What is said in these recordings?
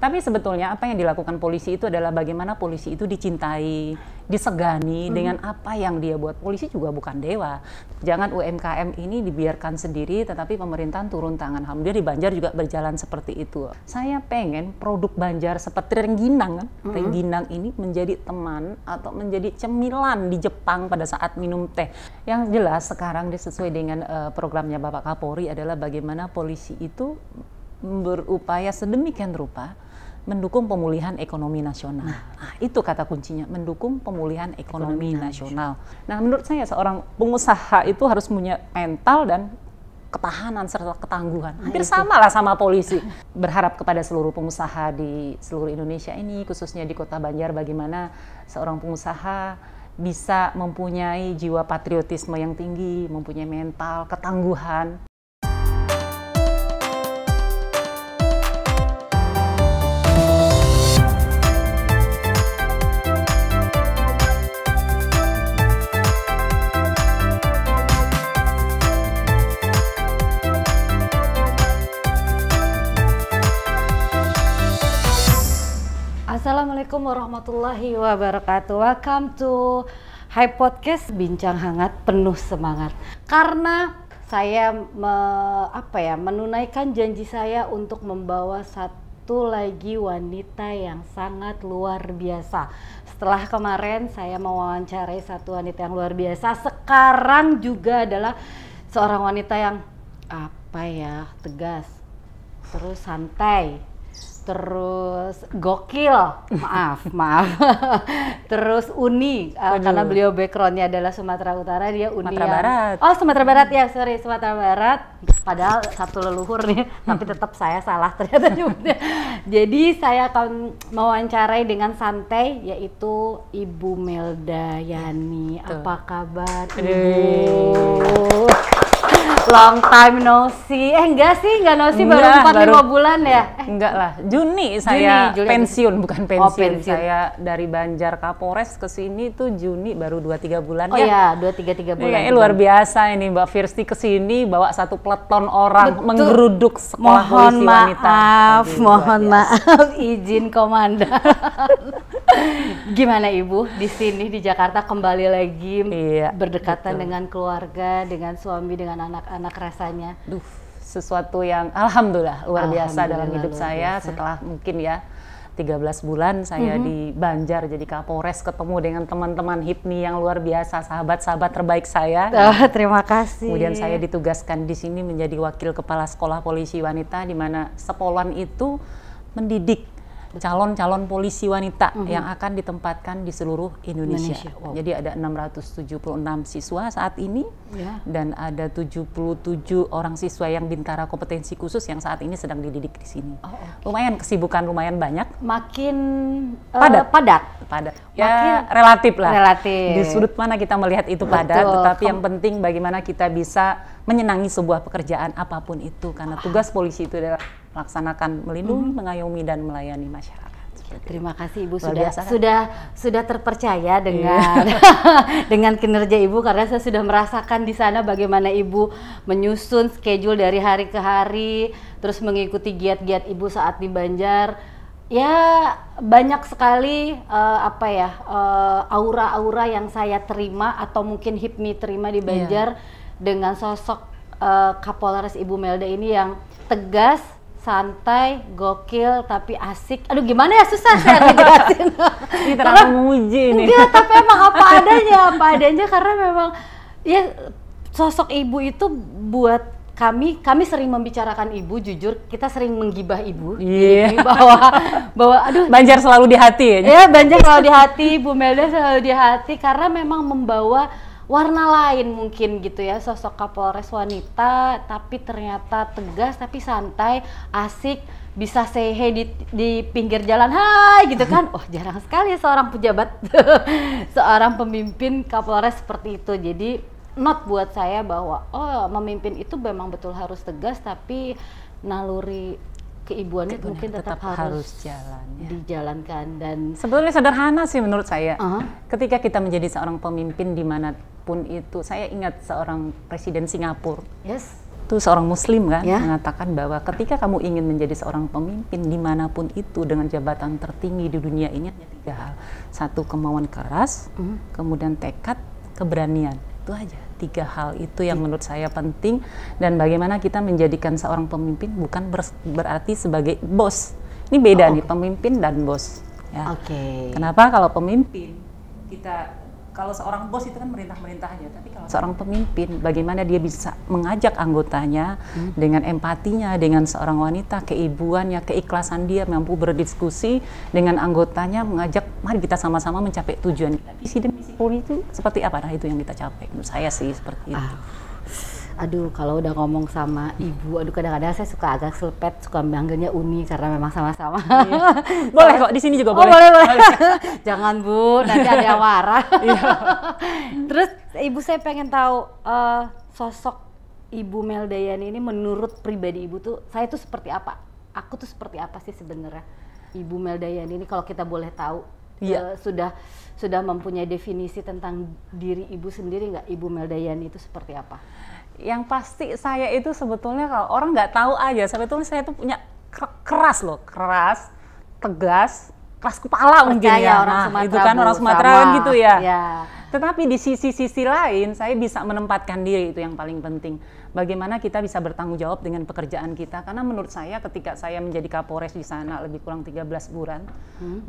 Tapi sebetulnya apa yang dilakukan polisi itu adalah bagaimana polisi itu dicintai, disegani dengan apa yang dia buat. Polisi juga bukan dewa. Jangan UMKM ini dibiarkan sendiri, tetapi pemerintahan turun tangan. Alhamdulillah di Banjar juga berjalan seperti itu. Saya pengen produk Banjar seperti rengginang, kan? Rengginang ini menjadi teman atau menjadi cemilan di Jepang pada saat minum teh. Yang jelas sekarang sesuai dengan programnya Bapak Kapolri adalah bagaimana polisi itu berupaya sedemikian rupa mendukung pemulihan ekonomi nasional. Nah, itu kata kuncinya, mendukung pemulihan ekonomi nasional. Nah, menurut saya seorang pengusaha itu harus punya mental dan ketahanan serta ketangguhan. Hampir sama lah sama polisi. Berharap kepada seluruh pengusaha di seluruh Indonesia ini, khususnya di Kota Banjar, bagaimana seorang pengusaha bisa mempunyai jiwa patriotisme yang tinggi, mempunyai mental, ketangguhan. Assalamualaikum warahmatullahi wabarakatuh. Welcome to Hai Podcast, bincang hangat penuh semangat. Karena saya menunaikan janji saya untuk membawa satu lagi wanita yang sangat luar biasa. Setelah kemarin saya mewawancarai satu wanita yang luar biasa, sekarang juga adalah seorang wanita yang tegas, terus santai, terus gokil, maaf, terus uni, karena beliau backgroundnya adalah Sumatera Utara, dia uni Sumatera Barat. Oh, Sumatera Barat ya, sorry, Sumatera Barat, padahal satu leluhur nih, tapi tetap saya salah ternyata juga. Jadi saya akan mewawancarai dengan santai, yaitu Ibu Melda Yani. Apa kabar, Ibu? Long time no see. Enggak no see, baru 4-5 bulan ya? Enggak lah, Juni saya Juli pensiun, bukan pensiun. pensiun. Saya dari Banjar Kapolres ke sini tuh Juni, baru 2-3 bulan ya. Oh iya, 2-3 bulan. Kayaknya luar biasa ini Mbak Firsti ke sini bawa satu peleton orang menggeruduk sekolah polisi wanita. Mohon maaf, izin komandan. Gimana Ibu di sini di Jakarta kembali lagi berdekatan dengan keluarga, dengan suami, dengan anak-anak rasanya? Sesuatu yang alhamdulillah luar biasa dalam hidup saya. Setelah mungkin 13 bulan saya di Banjar jadi Kapolres, ketemu dengan teman-teman HIPMI yang luar biasa, sahabat-sahabat terbaik saya. Terima kasih. Kemudian saya ditugaskan di sini menjadi wakil kepala sekolah polisi wanita, di mana Sepolwan itu mendidik calon-calon polisi wanita yang akan ditempatkan di seluruh Indonesia. Wow. Jadi ada 676 siswa saat ini dan ada 77 orang siswa yang bintara kompetensi khusus yang saat ini sedang dididik di sini. Lumayan kesibukan, lumayan banyak. Makin padat. Ya, relatif lah. Relatif. Di sudut mana kita melihat itu padat, tetapi yang penting bagaimana kita bisa menyenangi sebuah pekerjaan apapun itu, karena tugas polisi itu adalah melaksanakan, melindungi, mengayomi dan melayani masyarakat. Terima kasih Ibu sudah terpercaya dengan dengan kinerja Ibu, karena saya sudah merasakan di sana bagaimana Ibu menyusun schedule dari hari ke hari, terus mengikuti giat-giat Ibu saat di Banjar. Ya, banyak sekali aura-aura yang saya terima atau mungkin HIPMI terima di Banjar dengan sosok Kapolres Ibu Melda ini yang tegas, santai, gokil, tapi asik. Aduh, gimana ya, susah saya ngejelasin. Ini terlalu memuji nih. Enggak, tapi emang apa adanya karena memang ya sosok Ibu itu buat kami sering membicarakan Ibu, jujur kita sering menggibah Ibu. Bahwa aduh, Banjar selalu di hati ya. Ya, Banjar selalu di hati, Bu Melda selalu di hati, karena memang membawa warna lain mungkin gitu ya, sosok Kapolres wanita tapi ternyata tegas, tapi santai, asik, bisa say hey di pinggir jalan, hai gitu kan. Jarang sekali seorang pejabat seorang pemimpin Kapolres seperti itu. Jadi not buat saya bahwa memimpin itu memang betul harus tegas, tapi naluri keibuannya mungkin tetap harus dijalankan. Dan sebetulnya sederhana sih menurut saya. Ketika kita menjadi seorang pemimpin dimanapun itu, saya ingat seorang presiden Singapura. Itu seorang muslim kan Ya. mengatakan bahwa ketika kamu ingin menjadi seorang pemimpin dimanapun itu dengan jabatan tertinggi di dunia ini hanya 3 hal. 1, kemauan keras, kemudian tekad, keberanian. Itu aja 3 hal itu yang menurut saya penting. Dan bagaimana kita menjadikan seorang pemimpin bukan berarti sebagai bos. Ini beda nih, pemimpin dan bos ya. Oke. Kenapa? Kalau pemimpin kalau seorang bos itu kan merintah aja, tapi kalau seorang pemimpin bagaimana dia bisa mengajak anggotanya dengan empatinya, dengan seorang wanita, keibuannya, keikhlasan dia mampu berdiskusi dengan anggotanya, mengajak mari kita sama-sama mencapai tujuan kita. Visi dan misi Polri itu seperti apa? Nah, itu yang kita capai. Menurut saya sih seperti itu. Aduh, kalau udah ngomong sama ibu, aduh kadang-kadang saya suka agak selepet, suka manggilnya Uni karena memang sama-sama. Boleh kok, di sini juga Oh, boleh. boleh. Jangan Bu, nanti ada yang marah. Terus ibu saya pengen tahu sosok Ibu Meldayani ini menurut pribadi ibu tuh, saya tuh seperti apa? Aku tuh seperti apa sih sebenarnya? Ibu Meldayani ini kalau kita boleh tahu, Iya. sudah mempunyai definisi tentang diri ibu sendiri nggak? Ibu Meldayani itu seperti apa? Yang pasti saya itu sebetulnya kalau orang nggak tahu aja, sebetulnya saya tuh punya keras loh, keras, tegas, keras kepala mungkin Percaya ya. orang Nah, Sumatera, itu kan Bu, orang Sumatera sama. kan gitu ya. Ya. Tetapi di sisi lain saya bisa menempatkan diri, itu yang paling penting. Bagaimana kita bisa bertanggung jawab dengan pekerjaan kita, karena menurut saya ketika saya menjadi Kapolres di sana lebih kurang 13 bulan,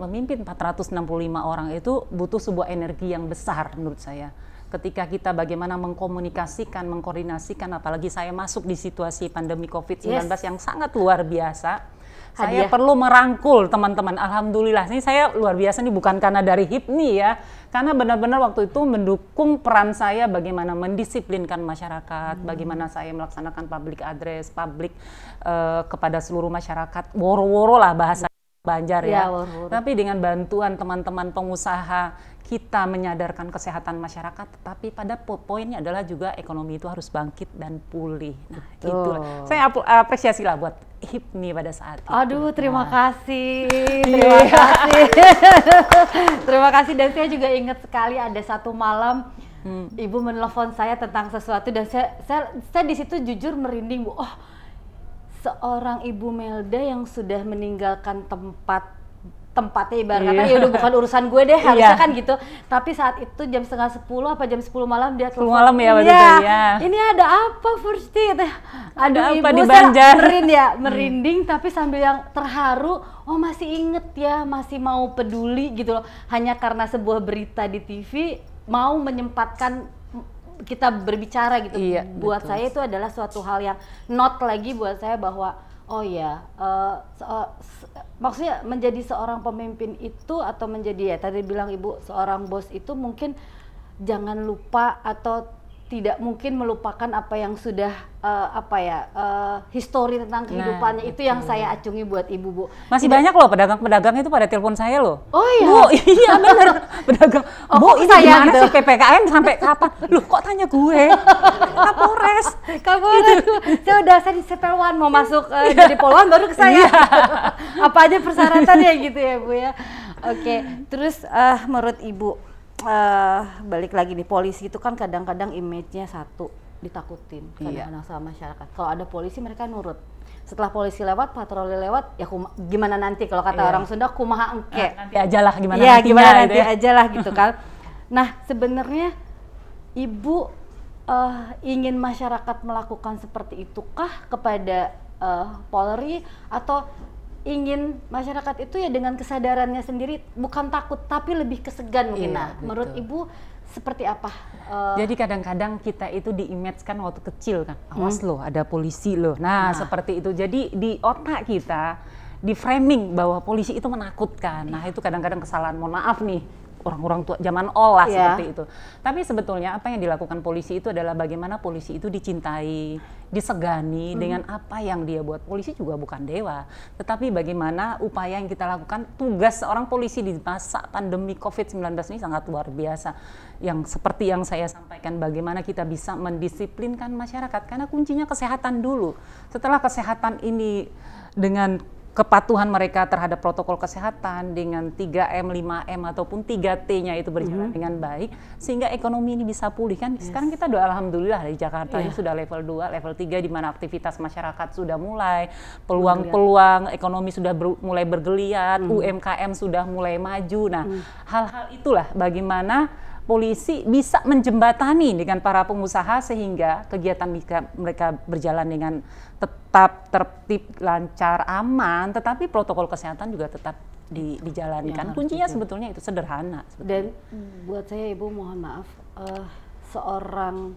memimpin 465 orang itu butuh sebuah energi yang besar menurut saya. Ketika kita bagaimana mengkomunikasikan, mengkoordinasikan, apalagi saya masuk di situasi pandemi COVID-19 yang sangat luar biasa. Saya perlu merangkul teman-teman. Alhamdulillah, ini saya luar biasa nih, bukan karena dari HIPMI ya, karena benar-benar waktu itu mendukung peran saya bagaimana mendisiplinkan masyarakat, bagaimana saya melaksanakan public address, kepada seluruh masyarakat, woro-woro lah bahasa Banjar ya. Tapi dengan bantuan teman-teman pengusaha, kita menyadarkan kesehatan masyarakat, tetapi pada poinnya adalah juga ekonomi itu harus bangkit dan pulih. Nah, gitu. Saya apresiasi lah buat HIPMI pada saat itu. Aduh, terima kasih. Terima kasih. Terima kasih, dan saya juga ingat sekali ada satu malam ibu menelpon saya tentang sesuatu, dan saya di situ jujur merinding, Bu. Oh, seorang Ibu Melda yang sudah meninggalkan tempatnya ibarat kata ya udah bukan urusan gue deh, harusnya kan gitu. Tapi saat itu jam 9:30 apa jam 10 malam dia telepon. 10 malam ya waktu itu ya. Ini ada apa Fursti? Aduh, apa ibu di Banjar? merinding tapi sambil yang terharu. Oh, masih inget ya, masih mau peduli gitu loh. Hanya karena sebuah berita di TV mau menyempatkan kita berbicara gitu. Iya, buat betul. saya itu adalah suatu hal yang not lagi buat saya bahwa oh ya, maksudnya menjadi seorang pemimpin itu atau menjadi ya tadi bilang ibu seorang bos itu mungkin jangan lupa atau tidak mungkin melupakan apa yang sudah histori tentang kehidupannya. Itu yang saya acungi buat ibu, Bu. Masih banyak loh pedagang-pedagang itu pada telepon saya loh. Oh iya? Bu, iya bener, pedagang. Oh, Bu, ini saya gimana gitu? sih PPKM sampai kapan? Loh, kok tanya gue? Kapolres. Saya di CP1 mau masuk jadi poluan baru ke saya. Apa aja persyaratannya gitu ya, Bu ya. Oke, terus menurut Ibu, balik lagi nih, polisi itu kan kadang-kadang image-nya satu, ditakutin kadang-kadang sama masyarakat. Kalau ada polisi mereka nurut. Setelah polisi lewat, patroli lewat, ya gimana nanti kalau kata orang Sunda, kumaha engke. Nanti aja lah gimana ya, nantinya. gimana nanti gitu ya. aja lah gitu kan. Nah, sebenarnya Ibu ingin masyarakat melakukan seperti itukah kepada Polri, atau ingin masyarakat itu ya dengan kesadarannya sendiri, bukan takut tapi lebih kesegan mungkin. Nah, menurut Ibu seperti apa? Jadi kadang-kadang kita itu di-image-kan waktu kecil kan, awas loh ada polisi loh. Nah, seperti itu. Jadi di otak kita di framing bahwa polisi itu menakutkan. Nah, itu kadang-kadang kesalahan, mohon maaf nih, orang-orang tua zaman olah seperti itu. Tapi sebetulnya apa yang dilakukan polisi itu adalah bagaimana polisi itu dicintai, disegani dengan apa yang dia buat. Polisi juga bukan dewa, tetapi bagaimana upaya yang kita lakukan. Tugas seorang polisi di masa pandemi COVID-19 ini sangat luar biasa. Yang seperti yang saya sampaikan, bagaimana kita bisa mendisiplinkan masyarakat, karena kuncinya kesehatan dulu. Setelah kesehatan ini dengan kepatuhan mereka terhadap protokol kesehatan dengan 3M, 5M ataupun 3T-nya itu berjalan dengan baik sehingga ekonomi ini bisa pulih kan. Sekarang kita doa alhamdulillah di Jakarta ini sudah level 2, level 3 di mana aktivitas masyarakat sudah mulai, peluang-peluang ekonomi sudah mulai bergeliat, UMKM sudah mulai maju. Nah, hal-hal itulah bagaimana polisi bisa menjembatani dengan para pengusaha sehingga kegiatan mereka berjalan dengan tetap tertib, lancar, aman, tetapi protokol kesehatan juga tetap dijalankan. Kuncinya sebetulnya itu sederhana. Dan buat saya Ibu mohon maaf, seorang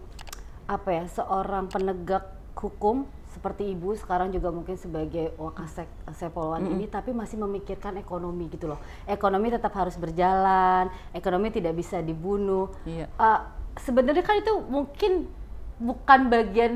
penegak hukum seperti Ibu sekarang juga mungkin sebagai Wakasek Polwan ini, tapi masih memikirkan ekonomi gitu loh. Ekonomi tetap harus berjalan, ekonomi tidak bisa dibunuh. Sebenarnya kan itu mungkin bukan bagian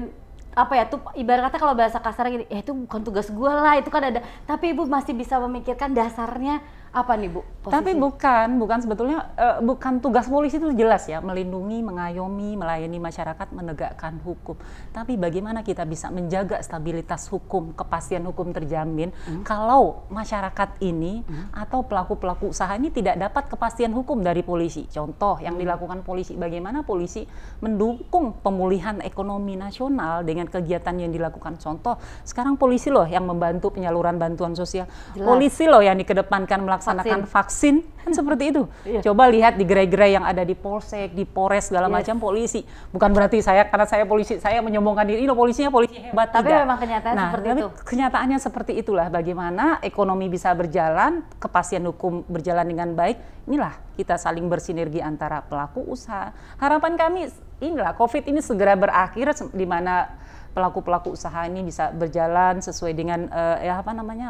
tuh ibarat kata kalau bahasa kasar gini, itu bukan tugas gue lah, itu kan ada. Tapi Ibu masih bisa memikirkan dasarnya apa nih Bu? Posisi? Tapi bukan sebetulnya bukan tugas polisi itu jelas ya, melindungi, mengayomi, melayani masyarakat, menegakkan hukum. Tapi bagaimana kita bisa menjaga stabilitas hukum, kepastian hukum terjamin kalau masyarakat ini atau pelaku-pelaku usaha ini tidak dapat kepastian hukum dari polisi. Contoh yang dilakukan polisi, bagaimana polisi mendukung pemulihan ekonomi nasional dengan kegiatan yang dilakukan. Contoh, sekarang polisi loh yang membantu penyaluran bantuan sosial. Jelas. Polisi loh yang dikedepankan melaksanakan vaksin kan seperti itu. Coba lihat di gerai-gerai yang ada di Polsek, di Polres segala macam polisi. Bukan berarti karena saya polisi saya menyombongkan diri, polisi hebat. Tapi tidak. Memang kenyataannya seperti itu. Kenyataannya seperti itulah bagaimana ekonomi bisa berjalan, kepastian hukum berjalan dengan baik. Inilah kita saling bersinergi antara pelaku usaha. Harapan kami inilah COVID ini segera berakhir di mana pelaku-pelaku usaha ini bisa berjalan sesuai dengan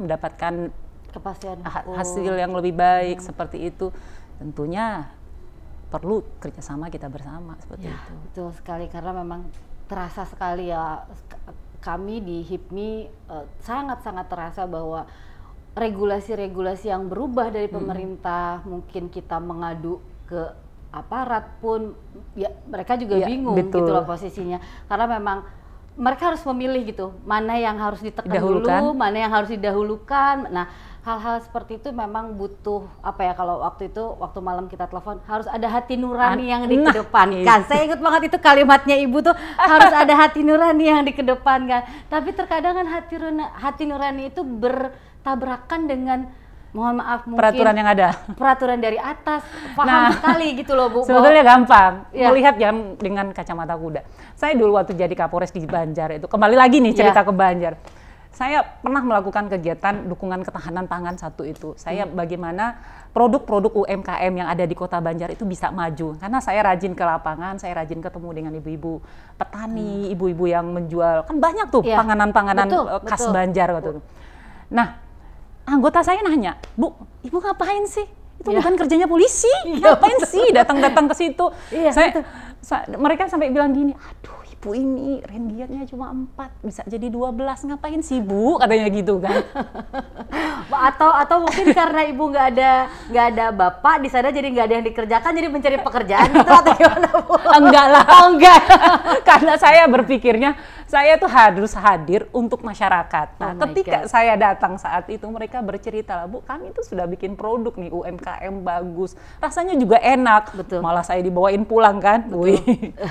mendapatkan kepastian hasil yang lebih baik seperti itu. Tentunya perlu kerjasama kita bersama seperti itu. Betul sekali, karena memang terasa sekali ya, kami di HIPMI sangat-sangat terasa bahwa regulasi-regulasi yang berubah dari pemerintah, mungkin kita mengadu ke aparat pun ya mereka juga bingung gitu loh posisinya, karena memang mereka harus memilih gitu, mana yang harus ditekan dulu, mana yang harus didahulukan. Nah, hal-hal seperti itu memang butuh kalau waktu malam kita telepon harus ada hati nurani yang dikedepankan. Saya ingat banget itu kalimatnya Ibu tuh, harus ada hati nurani yang dikedepankan. Tapi terkadang kan hati nurani itu bertabrakan dengan, mohon maaf, mungkin peraturan yang ada, peraturan dari atas. Paham sekali gitu loh Bu. Sebetulnya gampang melihat dengan kacamata kuda. Saya dulu waktu jadi Kapolres di Banjar itu, kembali lagi nih cerita ke Banjar. Saya pernah melakukan kegiatan dukungan ketahanan pangan satu itu. Saya bagaimana produk-produk UMKM yang ada di Kota Banjar itu bisa maju. Karena saya rajin ke lapangan, saya rajin ketemu dengan ibu-ibu petani, ibu-ibu yang menjual. Kan banyak tuh panganan-panganan khas Banjar waktu itu. Nah, anggota saya nanya, "Bu, Ibu ngapain sih? Itu bukan kerjanya polisi. Ngapain sih datang-datang ke situ?" Mereka sampai bilang gini, "Aduh, Ibu ini renggiatnya cuma 4, bisa jadi 12, ngapain sih Bu?" Katanya gitu kan. Atau mungkin karena Ibu nggak ada bapak di sana, jadi nggak ada yang dikerjakan, jadi mencari pekerjaan gitu atau gimana Bu? Enggak lah. Enggak. Karena saya berpikirnya saya tuh harus hadir untuk masyarakat. Nah, ketika saya datang saat itu mereka bercerita, "Bu, kami itu sudah bikin produk nih UMKM bagus. Rasanya juga enak." Betul. Malah saya dibawain pulang kan. Wih.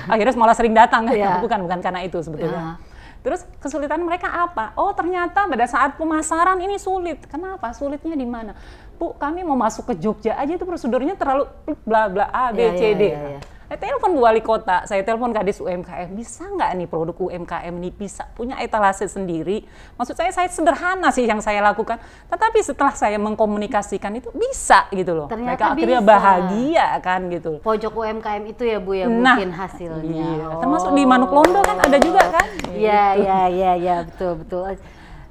Akhirnya malah sering datang kan. Bukan karena itu sebetulnya. Terus kesulitan mereka apa? Oh, ternyata pada saat pemasaran ini sulit. Kenapa? Sulitnya di mana? "Bu, kami mau masuk ke Jogja aja itu prosedurnya terlalu bla bla A B C D." Saya telepon Bu Wali Kota, saya telepon Kadis UMKM, bisa nggak nih produk UMKM ini bisa punya etalase sendiri? Maksud saya sederhana sih yang saya lakukan, tetapi setelah saya mengkomunikasikan itu bisa gitu loh. Ternyata mereka akhirnya bahagia kan gitu. Pojok UMKM itu ya Bu ya, mungkin hasilnya. Iya. Termasuk di Manuk Londo kan ada juga kan? Iya, betul.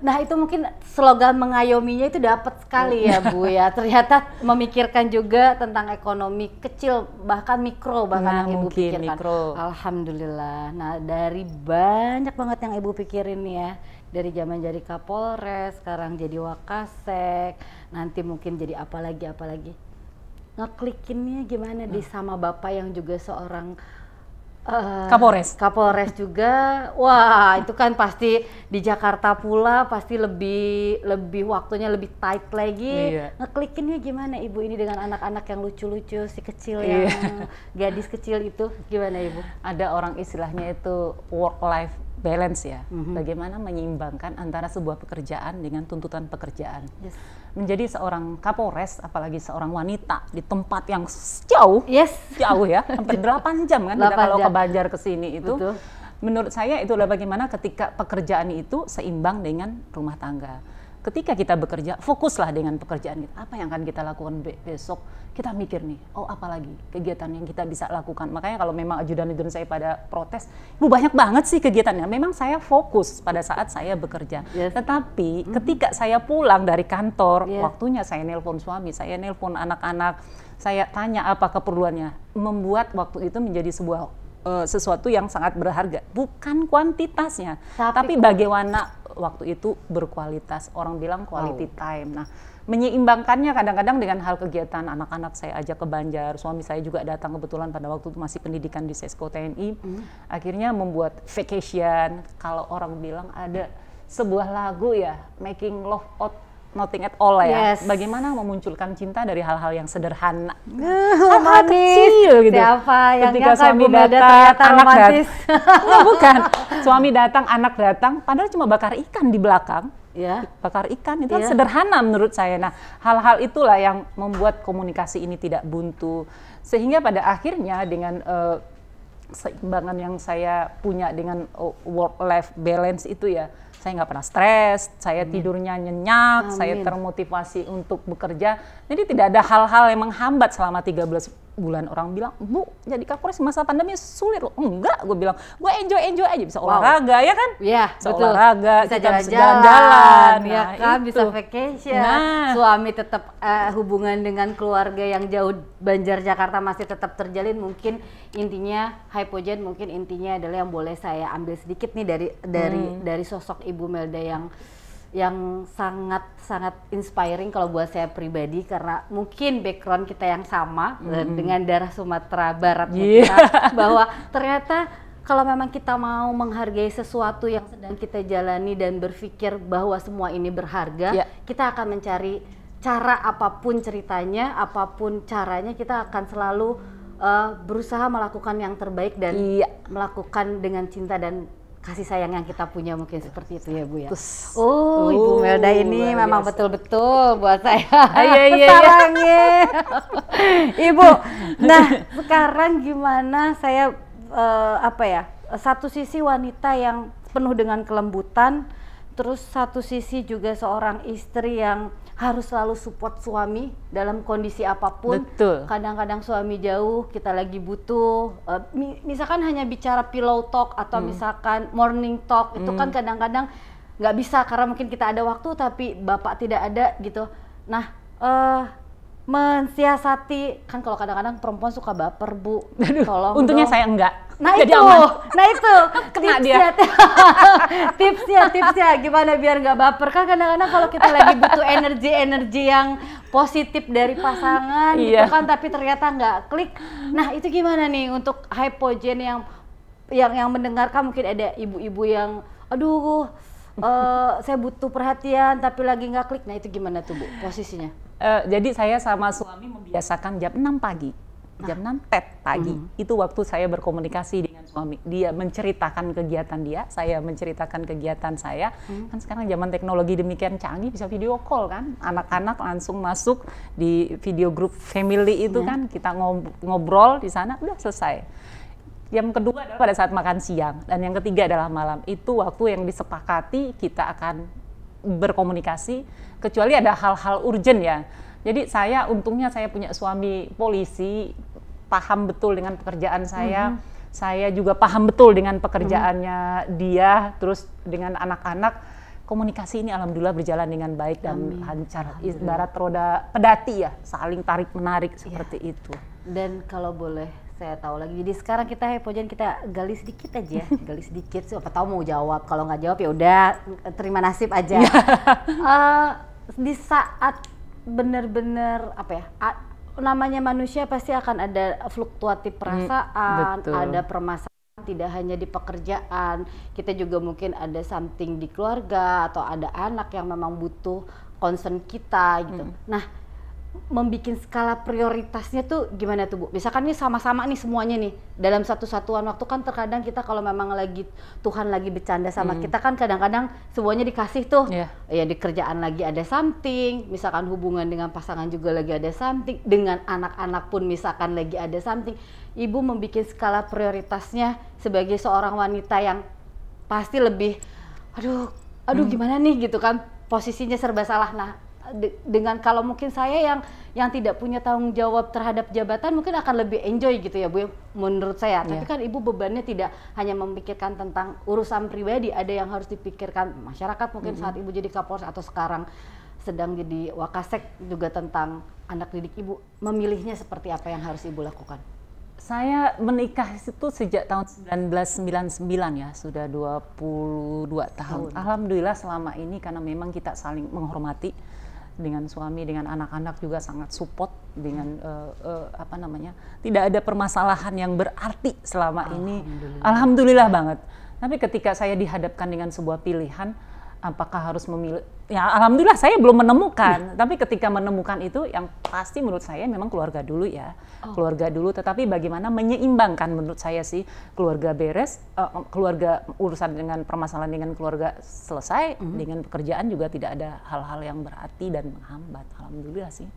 Nah, itu mungkin slogan mengayominya itu dapat sekali ya Bu ya. Ternyata memikirkan juga tentang ekonomi kecil, bahkan mikro, bahkan yang Ibu pikirkan. Alhamdulillah. Nah, dari banyak banget yang Ibu pikirin ya, dari zaman jadi Kapolres, sekarang jadi Wakasek, nanti mungkin jadi apa lagi. Ngeklikinnya gimana di sama Bapak yang juga seorang Kapolres. Kapolres juga. Wah, itu kan pasti di Jakarta pula pasti lebih waktunya lebih tight lagi. Iya. Ngeklikinnya gimana Ibu ini dengan anak-anak yang lucu-lucu, si kecil yang gadis kecil itu gimana Ibu? Ada orang istilahnya itu work life balance ya. Bagaimana menyeimbangkan antara sebuah pekerjaan dengan tuntutan pekerjaan. Yes. Menjadi seorang Kapolres, apalagi seorang wanita di tempat yang jauh, jauh ya, hampir 8 jam kan kita kalau ke Banjar ke sini itu. Betul. Menurut saya itu adalah bagaimana ketika pekerjaan itu seimbang dengan rumah tangga. Ketika kita bekerja, fokuslah dengan pekerjaan kita. Apa yang akan kita lakukan besok? Kita mikir nih, oh apalagi kegiatan yang kita bisa lakukan. Makanya kalau memang ajudan-ajudan saya pada protes, Bu banyak banget sih kegiatannya. Memang saya fokus pada saat saya bekerja. Yes. Tetapi ketika saya pulang dari kantor, waktunya saya nelpon suami, saya nelpon anak-anak, saya tanya apa keperluannya. Membuat waktu itu menjadi sebuah sesuatu yang sangat berharga, bukan kuantitasnya, tapi bagaimana waktu itu berkualitas. Orang bilang quality time. Nah, menyeimbangkannya kadang-kadang dengan hal kegiatan anak-anak saya ajak ke Banjar, suami saya juga datang kebetulan pada waktu itu masih pendidikan di Sesko TNI. Akhirnya membuat vacation. Kalau orang bilang ada sebuah lagu ya, Making Love Out Nothing at All ya. Bagaimana memunculkan cinta dari hal-hal yang sederhana. Hal-hal kecil gitu. Siapa yang ketika suami datang, anak datang. Bukan. Suami datang, anak datang, padahal cuma bakar ikan di belakang. Bakar ikan itu kan sederhana menurut saya. Nah, hal-hal itulah yang membuat komunikasi ini tidak buntu. Sehingga pada akhirnya dengan seimbangan yang saya punya dengan work life balance itu ya, saya nggak pernah stres, saya tidurnya nyenyak, saya termotivasi untuk bekerja. Jadi tidak ada hal-hal yang menghambat selama 13 bulan. Orang bilang, Bu, jadi Kapolres masa pandemi sulit loh. Enggak, gue bilang, gue enjoy aja, bisa olahraga ya kan? Iya, betul. Olahraga, bisa kita jalan-jalan, ya kan, itu. bisa vacation. Suami tetap hubungan dengan keluarga yang jauh Banjar Jakarta masih tetap terjalin. Mungkin intinya Hypogen, mungkin intinya adalah yang boleh saya ambil sedikit nih dari sosok Ibu Melda yang sangat inspiring kalau buat saya pribadi, karena mungkin background kita yang sama dengan darah Sumatera Barat kita, bahwa ternyata kalau memang kita mau menghargai sesuatu yang sedang kita jalani dan berpikir bahwa semua ini berharga, kita akan mencari cara apapun ceritanya, apapun caranya, kita akan selalu berusaha melakukan yang terbaik dan melakukan dengan cinta dan kasih sayang yang kita punya, mungkin seperti itu ya Bu ya. Ibu Melda ini memang betul-betul buat saya sarangnya. Ibu, nah sekarang gimana saya satu sisi wanita yang penuh dengan kelembutan, terus satu sisi juga seorang istri yang harus selalu support suami dalam kondisi apapun. Betul. Kadang-kadang suami jauh, kita lagi butuh, misalkan hanya bicara pillow talk atau misalkan morning talk, itu kan kadang-kadang nggak bisa karena mungkin kita ada waktu tapi bapak tidak ada gitu. Nah, mensiasati, kan kalau kadang-kadang perempuan suka baper Bu. Tolong untungnya dong. saya enggak. Nah jadi itu, aman. Kena dia. tipsnya gimana biar nggak baper, kan kadang-kadang kalau kita lagi butuh energi yang positif dari pasangan gitu kan, tapi ternyata nggak klik. Nah itu gimana nih untuk Hypogen yang mendengarkan, mungkin ada ibu-ibu yang aduh saya butuh perhatian tapi lagi nggak klik. Nah itu gimana tuh Bu posisinya? Jadi saya sama suami membiasakan jam 6 pagi. Jam 6 pagi itu waktu saya berkomunikasi dengan suami. Dia menceritakan kegiatan dia, saya menceritakan kegiatan saya. Kan sekarang zaman teknologi demikian canggih, bisa video call kan, anak-anak langsung masuk di video group family itu kan, kita ngobrol di sana, udah selesai. Yang kedua adalah pada saat makan siang, dan yang ketiga adalah malam. Itu waktu yang disepakati kita akan berkomunikasi, kecuali ada hal-hal urgent ya. Jadi untungnya saya punya suami polisi, paham betul dengan pekerjaan saya. Saya juga paham betul dengan pekerjaannya dia, terus dengan anak-anak. Komunikasi ini alhamdulillah berjalan dengan baik dan lancar. Ibarat roda pedati ya, saling tarik-menarik seperti itu. Dan kalau boleh saya tahu lagi, jadi sekarang kita Hypogen, kita gali sedikit aja, gali sedikit, siapa tahu mau jawab. Kalau nggak jawab ya udah, terima nasib aja. Di saat benar-benar namanya manusia pasti akan ada fluktuatif perasaan, betul. ada permasalahan tidak hanya di pekerjaan, kita juga mungkin ada something di keluarga atau ada anak yang memang butuh concern kita gitu. Nah, membikin skala prioritasnya tuh gimana tuh Bu? Misalkan nih sama-sama nih semuanya nih dalam satu satuan waktu, kan terkadang kita kalau memang lagi Tuhan lagi bercanda sama kita kan kadang-kadang semuanya dikasih tuh. Ya di kerjaan lagi ada something, misalkan hubungan dengan pasangan juga lagi ada something, dengan anak-anak pun misalkan lagi ada something. Ibu membikin skala prioritasnya sebagai seorang wanita yang pasti lebih aduh gimana nih gitu kan, posisinya serba salah. Nah, dengan kalau mungkin saya yang tidak punya tanggung jawab terhadap jabatan mungkin akan lebih enjoy gitu ya Bu, menurut saya. Tapi kan Ibu bebannya tidak hanya memikirkan tentang urusan pribadi, ada yang harus dipikirkan masyarakat mungkin saat Ibu jadi Kapolres atau sekarang sedang jadi Wakasek, juga tentang anak didik Ibu. Memilihnya seperti apa yang harus Ibu lakukan? Saya menikah itu sejak tahun 1999 ya, sudah 22 tahun. Alhamdulillah selama ini karena memang kita saling menghormati dengan suami, dengan anak-anak juga sangat support dengan tidak ada permasalahan yang berarti selama ini. Alhamdulillah banget. Tapi ketika saya dihadapkan dengan sebuah pilihan, apakah harus memilih? Ya alhamdulillah saya belum menemukan. Tapi ketika menemukan itu, yang pasti menurut saya memang keluarga dulu ya, keluarga dulu. Tetapi bagaimana menyeimbangkan, menurut saya sih keluarga beres, keluarga urusan dengan permasalahan dengan keluarga selesai, dengan pekerjaan juga tidak ada hal-hal yang berarti dan menghambat. Alhamdulillah sih.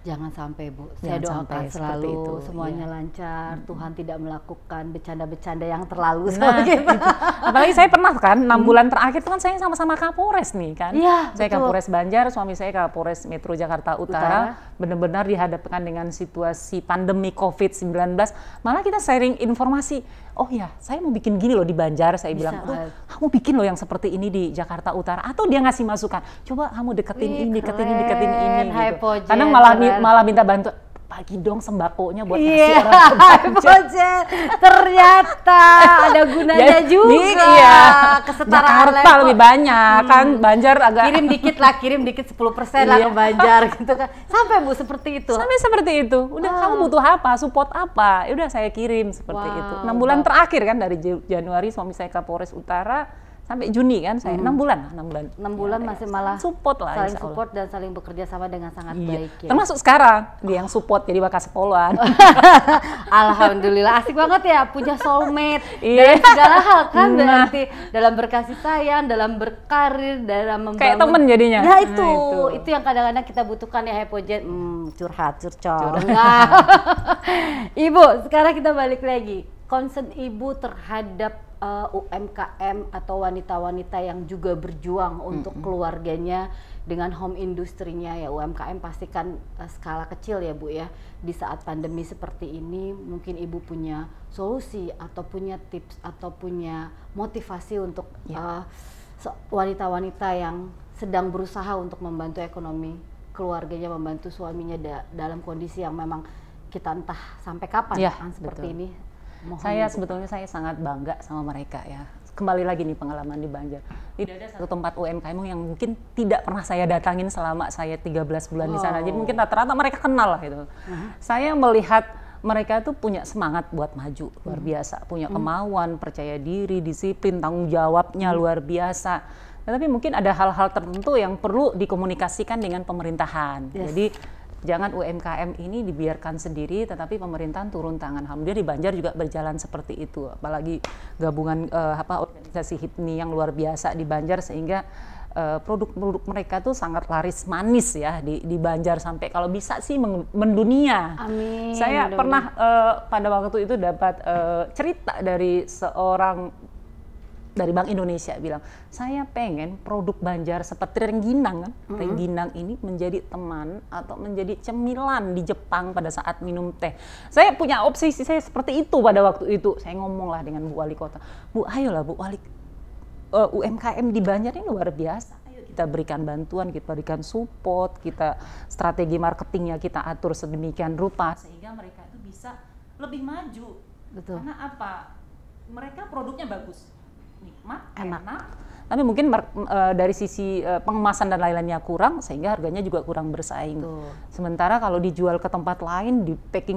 Jangan sampai Bu, saya doakan selalu itu, semuanya lancar, Tuhan tidak melakukan bercanda-bercanda yang terlalu sama kita. Apalagi saya pernah kan 6 bulan terakhir itu kan saya sama-sama Kapolres nih kan. Saya Kapolres Banjar, suami saya Kapolres Metro Jakarta Utara. Benar-benar dihadapkan dengan situasi pandemi COVID-19. Malah kita sharing informasi. Oh ya, saya mau bikin gini loh di Banjar, saya bilang, kamu bikin loh yang seperti ini di Jakarta Utara. Atau dia ngasih masukan, coba kamu deketin ini, deketin ini gitu. Kadang malah minta bantu, pagi dong sembakonya buat ngasih orang Banjar. Ternyata ada gunanya juga. Kesetaraan Jakarta lebih banyak kan, Banjar agak kirim dikit 10% lah ke Banjar gitu kan. Sampai Bu seperti itu. Sampai seperti itu. Udah kamu butuh apa, support apa? Udah saya kirim seperti itu. 6 bulan terakhir kan, dari Januari suami saya Kapolres Utara sampai Juni kan, saya 6 bulan. 6 bulan masih malah support lah, saling support dan saling bekerja sama dengan sangat baik ya. Termasuk sekarang dia yang support jadi Wakasek Poluan. Alhamdulillah, asik banget ya punya soulmate dalam segala hal kan, berarti dalam berkasih sayang, dalam berkarir, dalam membangun kayak temen jadinya. Nah itu yang kadang-kadang kita butuhkan ya, Hypojet. Curcol. Ibu, sekarang kita balik lagi, concern Ibu terhadap UMKM atau wanita-wanita yang juga berjuang untuk keluarganya dengan home industrinya ya. UMKM pastikan skala kecil ya Bu ya. Di saat pandemi seperti ini mungkin Ibu punya solusi atau punya tips atau punya motivasi untuk wanita-wanita yang sedang berusaha untuk membantu ekonomi keluarganya, membantu suaminya dalam kondisi yang memang kita entah sampai kapan seperti ini. Sebetulnya saya sangat bangga sama mereka ya. Kembali lagi nih pengalaman di Banjar. Tidak ada satu tempat UMKM yang mungkin tidak pernah saya datangin selama saya 13 bulan di sana. Jadi mungkin rata-rata mereka kenal lah gitu. Saya melihat mereka tuh punya semangat buat maju luar biasa, punya kemauan, percaya diri, disiplin, tanggung jawabnya luar biasa. Tetapi mungkin ada hal-hal tertentu yang perlu dikomunikasikan dengan pemerintahan. Jadi jangan UMKM ini dibiarkan sendiri, tetapi pemerintahan turun tangan. Alhamdulillah di Banjar juga berjalan seperti itu. Apalagi gabungan organisasi HIPMI yang luar biasa di Banjar, sehingga produk-produk mereka tuh sangat laris manis ya di Banjar, sampai kalau bisa sih mendunia. Amin. Saya pernah pada waktu itu dapat cerita dari seorang dari Bank Indonesia bilang, saya pengen produk Banjar seperti rengginang kan, rengginang ini menjadi teman atau menjadi cemilan di Jepang pada saat minum teh. Saya punya obsesi saya seperti itu pada waktu itu. Saya ngomong lah dengan Bu Wali Kota, Bu ayolah Bu Wali, UMKM di Banjar ini luar biasa. Ayo kita berikan bantuan, kita berikan support, kita strategi marketingnya kita atur sedemikian rupa sehingga mereka itu bisa lebih maju. Betul. Karena apa? Mereka produknya bagus, nikmat, enak, Tapi mungkin dari sisi pengemasan dan lain-lainnya kurang, sehingga harganya juga kurang bersaing. Sementara kalau dijual ke tempat lain, di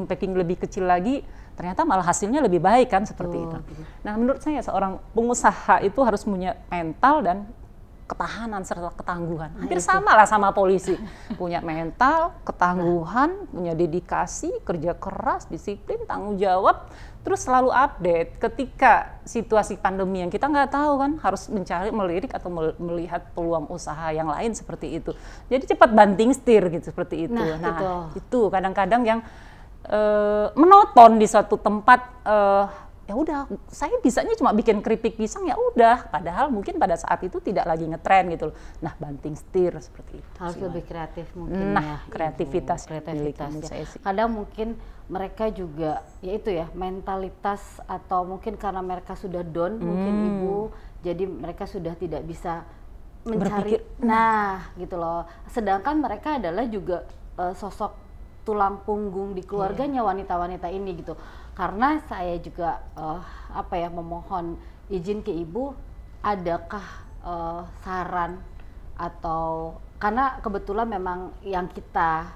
packing lebih kecil lagi, ternyata malah hasilnya lebih baik kan seperti itu. Nah, menurut saya seorang pengusaha itu harus punya mental dan ketahanan serta ketangguhan. Hampir sama lah sama polisi. Punya mental, ketangguhan, punya dedikasi, kerja keras, disiplin, tanggung jawab, terus selalu update. Ketika situasi pandemi yang kita nggak tahu kan, harus melirik atau melihat peluang usaha yang lain seperti itu. Jadi cepat banting setir gitu seperti itu. Nah itu kadang-kadang yang menonton di suatu tempat, ya udah, saya bisanya cuma bikin keripik pisang, ya udah. Padahal mungkin pada saat itu tidak lagi ngetren gitu loh. Nah, banting setir seperti itu. Harus lebih kreatif mungkin ya. Kreativitas ya. saya sih. Kadang mungkin mereka juga, ya itu ya, mentalitas atau mungkin karena mereka sudah down, mungkin ibu, jadi mereka sudah tidak bisa mencari. Nah, gitu loh. Sedangkan mereka adalah juga sosok tulang punggung di keluarganya wanita-wanita ini gitu. Karena saya juga memohon izin ke ibu, adakah saran atau karena kebetulan memang yang kita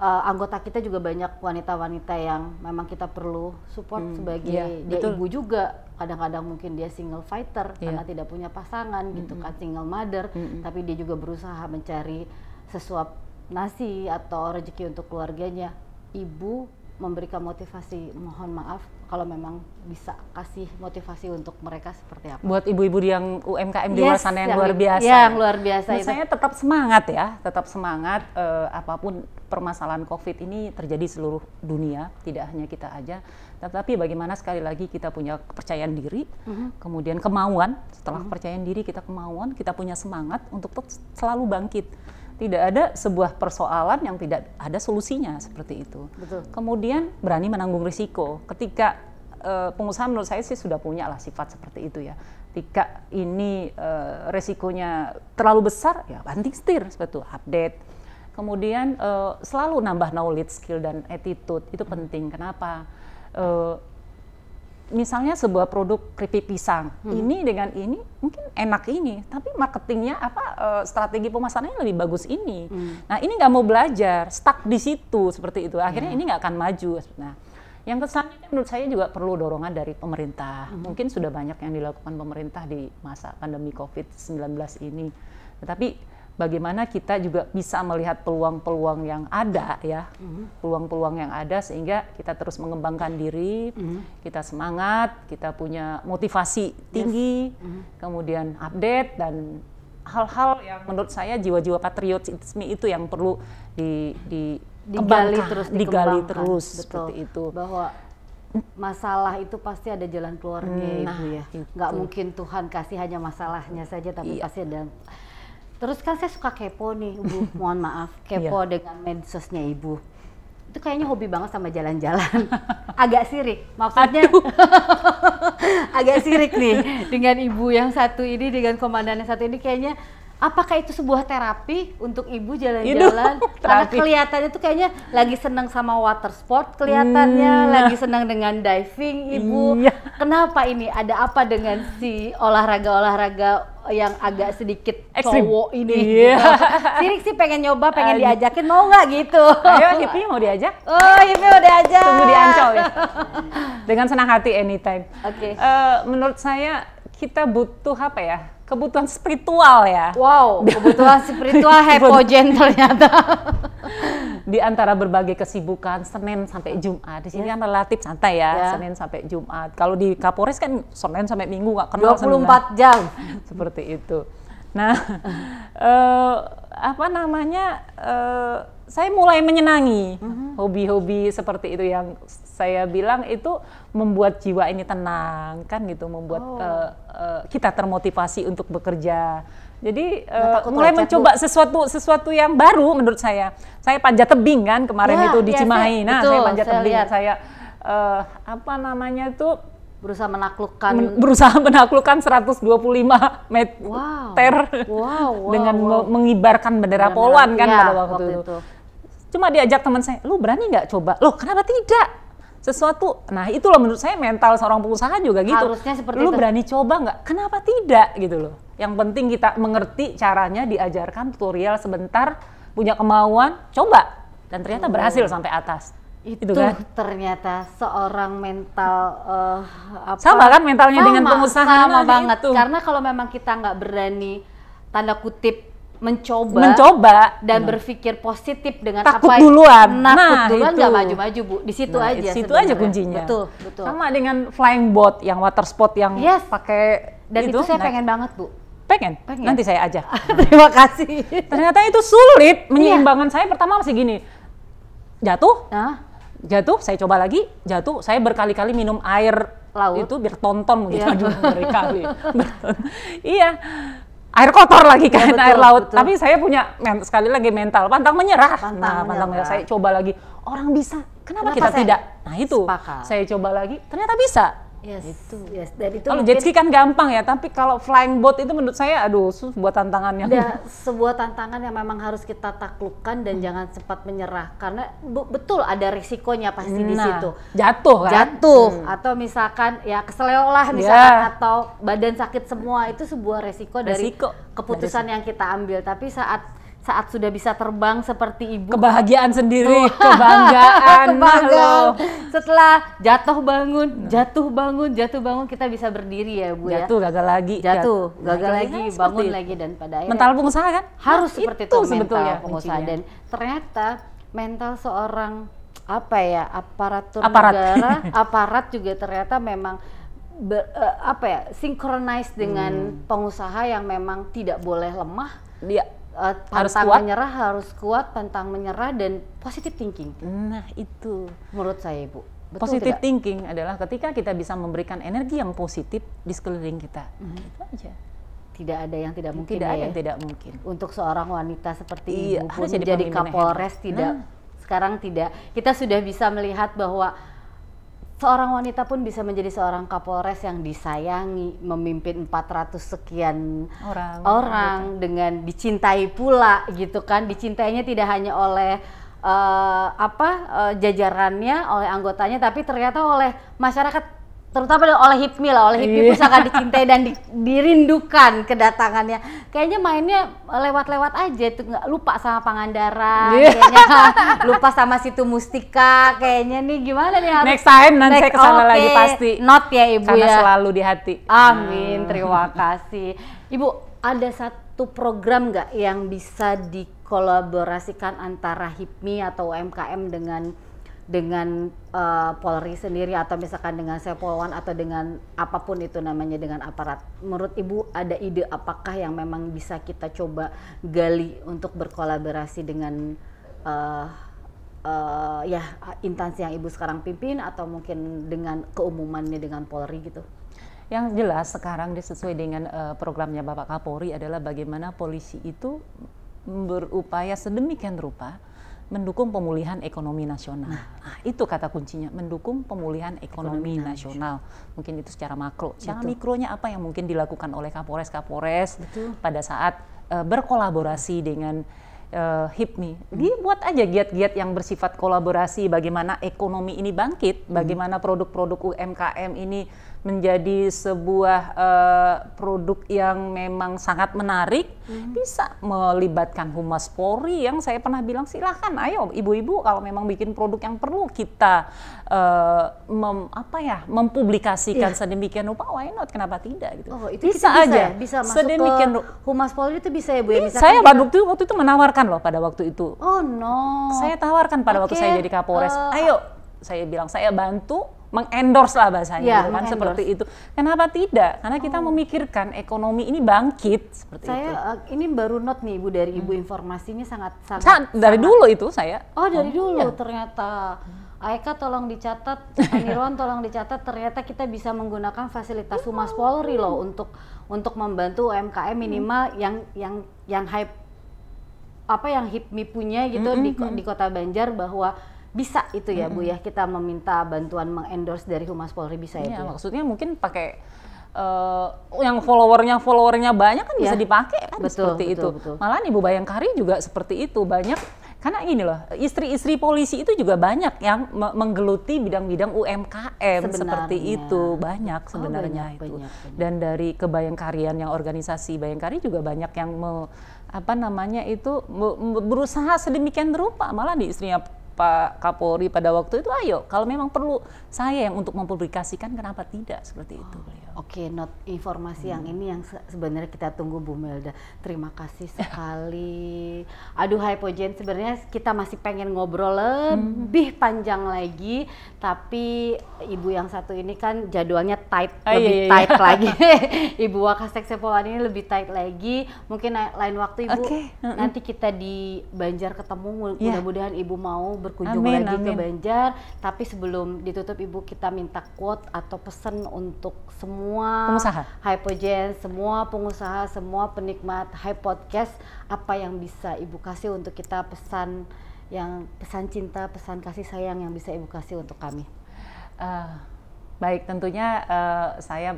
anggota kita juga banyak wanita-wanita yang memang kita perlu support sebagai dia ibu juga. Kadang-kadang mungkin dia single fighter karena tidak punya pasangan gitu kan, single mother, tapi dia juga berusaha mencari sesuap nasi atau rezeki untuk keluarganya. Ibu memberikan motivasi, mohon maaf kalau memang bisa kasih motivasi untuk mereka seperti apa? Buat ibu-ibu yang UMKM di luar sana yang luar biasa. Yang luar biasa itu. Saya tetap semangat ya, tetap semangat. Apapun permasalahan COVID ini terjadi seluruh dunia, tidak hanya kita aja. Tetapi bagaimana sekali lagi kita punya kepercayaan diri, kemudian kemauan. Setelah kepercayaan diri kita kemauan, kita punya semangat untuk selalu bangkit. Tidak ada sebuah persoalan yang tidak ada solusinya seperti itu. Betul. Kemudian berani menanggung risiko. Ketika pengusaha menurut saya sih sudah punya lah sifat seperti itu ya. Ketika ini resikonya terlalu besar, ya banting setir seperti itu, update. Kemudian selalu nambah knowledge, skill dan attitude itu penting. Kenapa? Misalnya sebuah produk keripik pisang, ini dengan ini mungkin enak ini, tapi marketingnya strategi pemasarannya lebih bagus ini. Nah ini nggak mau belajar, stuck di situ seperti itu. Akhirnya ini nggak akan maju. Nah yang selanjutnya menurut saya juga perlu dorongan dari pemerintah. Mungkin sudah banyak yang dilakukan pemerintah di masa pandemi COVID-19 ini. Tetapi bagaimana kita juga bisa melihat peluang-peluang yang ada ya, peluang-peluang yang ada sehingga kita terus mengembangkan diri, kita semangat, kita punya motivasi tinggi, kemudian update dan hal-hal yang menurut saya jiwa-jiwa patriotisme itu yang perlu digali terus betul. Seperti itu. Bahwa masalah itu pasti ada jalan keluarnya ibu ya. Nggak mungkin Tuhan kasih hanya masalahnya saja, tapi pasti ada. Terus kan saya suka kepo nih, Ibu, mohon maaf, kepo dengan medsosnya Ibu. Itu kayaknya hobi banget sama jalan-jalan. Agak sirik, maksudnya agak sirik nih dengan Ibu yang satu ini, dengan komandan yang satu ini kayaknya. Apakah itu sebuah terapi untuk Ibu jalan-jalan? Karena kelihatannya tuh kayaknya lagi senang sama water sport, kelihatannya lagi senang dengan diving Ibu. Kenapa ini? Ada apa dengan si olahraga-olahraga yang agak sedikit cowok ini? Sirik sih pengen nyoba, pengen diajakin, mau nggak gitu? Ayo Hipi mau diajak? Oh Hipi mau diajak. Tunggu di Ancol ya. Dengan senang hati anytime. Oke. Menurut saya kita butuh apa ya? Kebutuhan spiritual ya. Wow, kebutuhan spiritual hepogen ternyata. Di antara berbagai kesibukan Senin sampai Jumat. Di sini kan relatif santai ya, Senin sampai Jumat. Kalau di Kapolres kan Senin sampai Minggu nggak kenal 24 jam. Seperti itu. Nah, saya mulai menyenangi hobi-hobi seperti itu yang saya bilang itu membuat jiwa ini tenang kan gitu, membuat kita termotivasi untuk bekerja. Jadi mulai mencoba sesuatu yang baru menurut saya. Saya panjat tebing kan kemarin itu di Cimahi. Saya panjat tebing. Saya berusaha menaklukkan 125 meter dengan mengibarkan bendera Poluan kan pada waktu itu. Cuma diajak teman saya, lu berani nggak coba? Loh kenapa tidak? sesuatu. Nah itulah menurut saya mental seorang pengusaha juga gitu. Harusnya seperti lu itu. berani coba nggak? Kenapa tidak gitu loh. Yang penting kita mengerti caranya, diajarkan tutorial sebentar, punya kemauan, coba. Dan ternyata berhasil sampai atas. Itu kan? Ternyata seorang mental sama kan mentalnya dengan pengusaha. Sama banget. Itu. Karena kalau memang kita nggak berani tanda kutip mencoba dan berpikir positif dengan takut apa duluan. Takut duluan nggak maju-maju Bu. Di situ aja. Situ aja kuncinya. Betul. Sama dengan flying boat yang water sport yang pakai dan itu saya pengen banget Bu. Pengen? Nanti saya ajak. Terima kasih. Ternyata itu sulit menyeimbangkan saya. Pertama masih gini, jatuh, saya coba lagi, jatuh, saya berkali-kali minum air laut itu biar tonton gitu, berkali. Iya, air kotor lagi kan, air laut. Betul. Tapi saya punya sekali lagi mental, pantang menyerah. Pantang menyerah. Saya coba lagi, orang bisa, kenapa kita tidak? Nah itu, saya coba lagi, ternyata bisa. Dan itu kalau jet ski kan gampang ya, tapi kalau flying boat itu menurut saya sebuah tantangan yang sebuah tantangan yang memang harus kita taklukkan dan jangan sempat menyerah karena betul ada risikonya pasti di situ. Jatuh atau misalkan ya keseleo lah misalkan atau badan sakit semua, itu sebuah resiko dari keputusan yang kita ambil. Tapi saat sudah bisa terbang seperti Ibu, kebahagiaan sendiri, kebanggaan. Setelah jatuh bangun kita bisa berdiri ya Bu. Gagal lagi, bangun lagi dan pada akhirnya mental pengusaha kan harus seperti itu sebetulnya pengusaha. Dan ternyata mental seorang aparatur negara, aparat juga ternyata memang synchronize dengan pengusaha yang memang tidak boleh lemah. Pantang menyerah, harus kuat, pantang menyerah dan positive thinking. Nah itu menurut saya Bu. Positive thinking adalah ketika kita bisa memberikan energi yang positif di sekeliling kita. Itu aja. Tidak ada yang tidak mungkin. Yang tidak mungkin. Untuk seorang wanita seperti Ibu pun menjadi Kapolres sekarang tidak. Kita sudah bisa melihat bahwa seorang wanita pun bisa menjadi seorang Kapolres yang disayangi, memimpin 400 sekian orang dengan dicintai pula gitu kan. Dicintainya tidak hanya oleh jajarannya, oleh anggotanya, tapi ternyata oleh masyarakat, terutama oleh HIPMI lah, oleh HIPMI pusaka dicintai dan dirindukan kedatangannya. Kayaknya mainnya lewat-lewat aja tuh, nggak lupa sama Pangandaran, kayaknya lupa sama Situ Mustika, kayaknya nih gimana nih harus next time nanti saya kesana lagi pasti. Not ya Ibu karena ya. Selalu di hati. Amin, terima kasih. Ibu, ada satu program nggak yang bisa dikolaborasikan antara HIPMI atau UMKM dengan Polri sendiri atau misalkan dengan Sepolwan atau dengan apapun itu namanya, dengan aparat? Menurut Ibu ada ide apakah yang memang bisa kita coba gali untuk berkolaborasi dengan instansi yang Ibu sekarang pimpin atau mungkin dengan keumumannya dengan Polri gitu? Yang jelas sekarang sesuai dengan programnya Bapak Kapolri adalah bagaimana polisi itu berupaya sedemikian rupa mendukung pemulihan ekonomi nasional. Nah, itu kata kuncinya, mendukung pemulihan ekonomi nasional. Mungkin itu secara makro. Secara mikronya apa yang mungkin dilakukan oleh Kapolres pada saat berkolaborasi dengan HIPMI. Dibuat aja giat-giat yang bersifat kolaborasi, bagaimana ekonomi ini bangkit, bagaimana produk-produk UMKM ini menjadi sebuah produk yang memang sangat menarik, bisa melibatkan Humas Polri yang saya pernah bilang silahkan, ayo ibu-ibu kalau memang bikin produk yang perlu kita mempublikasikan sedemikian rupa, why not, kenapa tidak gitu. Itu bisa aja, bisa masuk sedemikian ke Humas Polri itu bisa ya Bu ya? Saya waktu itu menawarkan loh pada waktu itu. Saya tawarkan pada waktu saya jadi Kapolres, ayo, saya bilang saya bantu mengendorse lah bahasanya, gitu kan, seperti itu. Kenapa tidak? Karena kita memikirkan ekonomi ini bangkit seperti itu. Ini baru note nih Ibu dari Ibu, informasinya sangat dari dulu itu saya. Dari dulu ternyata. Aika tolong dicatat, Nirwan tolong dicatat, ternyata kita bisa menggunakan fasilitas Humas Polri loh untuk membantu UMKM minimal yang HIPMI punya gitu di Kota Banjar, bahwa bisa itu ya Bu ya, kita meminta bantuan mengendorse dari Humas Polri, bisa ya Bu? Maksudnya mungkin pakai yang followernya banyak kan bisa dipakai kan, seperti itu. Malahan Ibu Bayangkari juga seperti itu, banyak Karena ini loh, istri-istri polisi itu juga banyak yang menggeluti bidang-bidang UMKM seperti itu, banyak sebenarnya itu. Banyak. Dan dari kebayangkarian yang organisasi Bayangkari juga banyak yang berusaha sedemikian rupa, malah di istrinya Pak Kapolri pada waktu itu, ayo kalau memang perlu saya yang untuk mempublikasikan, kenapa tidak, seperti itu beliau. Oke, informasi yang ini yang sebenarnya kita tunggu Bu Melda. Terima kasih sekali. Aduh Hypogen, sebenarnya kita masih pengen ngobrol lebih panjang lagi, tapi Ibu yang satu ini kan jadwalnya tight, lebih tight lagi. Ibu Wakasek Sepolan ini lebih tight lagi. Mungkin lain waktu Ibu nanti kita di Banjar ketemu, mudah-mudahan Ibu mau berkunjung lagi ke Banjar. Tapi sebelum ditutup Ibu, kita minta quote atau pesan untuk semua pengusaha Hypogen, semua pengusaha, semua penikmat Hype Podcast, apa yang bisa Ibu kasih untuk kita, pesan cinta, pesan kasih sayang yang bisa Ibu kasih untuk kami? Baik, tentunya saya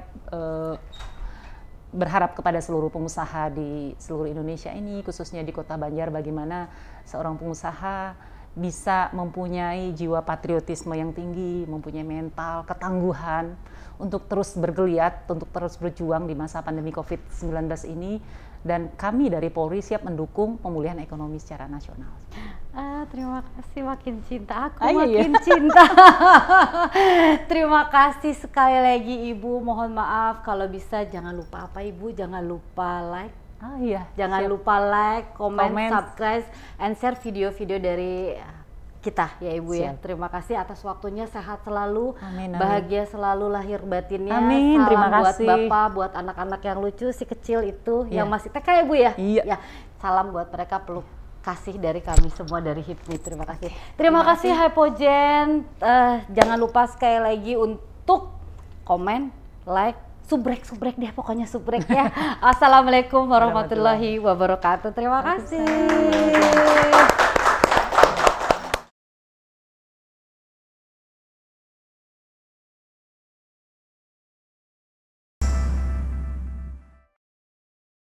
berharap kepada seluruh pengusaha di seluruh Indonesia ini, khususnya di Kota Banjar, bagaimana seorang pengusaha bisa mempunyai jiwa patriotisme yang tinggi, mempunyai mental ketangguhan untuk terus bergeliat, untuk terus berjuang di masa pandemi COVID-19 ini, dan kami dari Polri siap mendukung pemulihan ekonomi secara nasional. Terima kasih, makin cinta aku, makin cinta. Terima kasih sekali lagi Ibu, mohon maaf kalau bisa jangan lupa Ibu, jangan lupa like. Jangan lupa like, comment, subscribe, and share video-video dari kita ya Ibu ya. Terima kasih atas waktunya, sehat selalu, bahagia selalu lahir batinnya. Salam terima buat kasih. Bapak, buat anak-anak yang lucu, si kecil itu yang masih TK ya Bu ya. Ya, salam buat mereka, peluk kasih dari kami semua dari HIPMI. Terima kasih. Terima kasih Hypogen. Jangan lupa sekali lagi untuk komen, like, subrek deh, pokoknya subrek ya. Assalamualaikum warahmatullahi wabarakatuh. Terima kasih.